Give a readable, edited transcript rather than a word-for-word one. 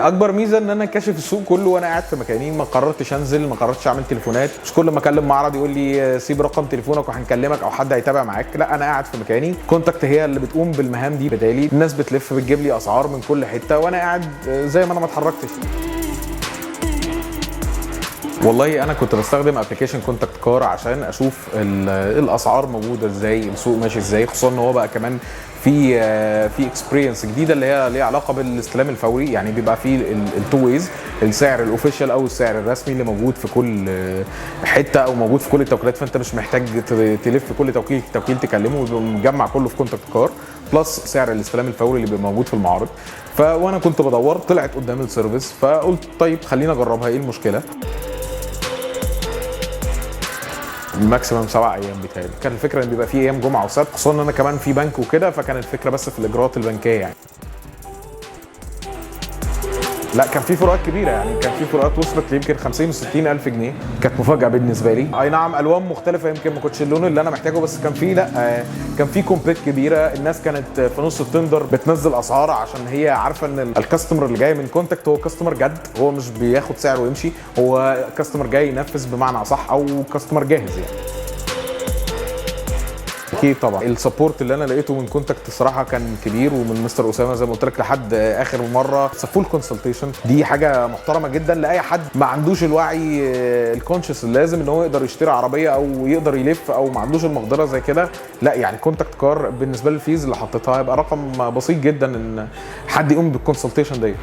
اكبر ميزه ان انا كاشف السوق كله وانا قاعد في مكاني، ما قررتش انزل، ما قررتش اعمل تليفونات، مش كل ما اكلم معرض يقول لي سيب رقم تليفونك وهنكلمك او حد هيتابع معاك. لا، انا قاعد في مكاني، كونتاكت هي اللي بتقوم بالمهام دي بدالي. الناس بتلف بتجيب لي اسعار من كل حته وانا قاعد زي ما انا ما اتحركتش. والله انا كنت بستخدم ابلكيشن كونتاكت كار عشان اشوف الاسعار موجوده ازاي، السوق ماشي ازاي، خصوصا ان هو بقى كمان في اكسبيرينس جديده اللي هي ليها علاقه بالاستلام الفوري. يعني بيبقى في التو ويز، السعر الاوفيشال او السعر الرسمي اللي موجود في كل حته او موجود في كل التوكيلات، فانت مش محتاج تلف كل توكيل تكلمه، ويبقى مجمع كله في كونتاكت كار، بلس سعر الاستلام الفوري اللي بيبقى موجود في المعارض. وانا كنت بدور، طلعت قدام السيرفيس، فقلت طيب خلينا اجربها، ايه المشكله. ماكسيمم 7 ايام بيتهيألي. كان الفكره ان بيبقى في ايام جمعه وسبت، خصوصا ان انا كمان في بنك وكده، فكانت الفكره بس في الاجراءات البنكيه يعني. لا، كان في فروقات كبيره، يعني كان في فروقات وصلت يمكن 50 و60 الف جنيه. كانت مفاجاه بالنسبه لي. اي نعم الوان مختلفه، يمكن ما كنتش اللون اللي انا محتاجه، بس كان في كان في كومبيت كبيره. الناس كانت في نص التندر بتنزل اسعار عشان هي عارفه ان الكاستمر اللي جاي من كونتاكت هو كاستمر جد، هو مش بياخد سعر ويمشي، هو كاستمر جاي ينفذ بمعنى اصح، او كاستمر جاهز يعني. اكيد طبعا السبورت اللي انا لقيته من كونتاكت الصراحه كان كبير، ومن مستر اسامه زي ما قلت لك لحد اخر مره فول كونسلتيشن. دي حاجه محترمه جدا لاي حد ما عندوش الوعي الكونشس اللازم ان هو يقدر يشتري عربيه او يقدر يلف، او ما عندوش المقدره زي كده. لا يعني كونتاكت كار بالنسبه للفيز اللي حطيتها هيبقى رقم بسيط جدا ان حد يقوم بالكونسلتيشن ديت.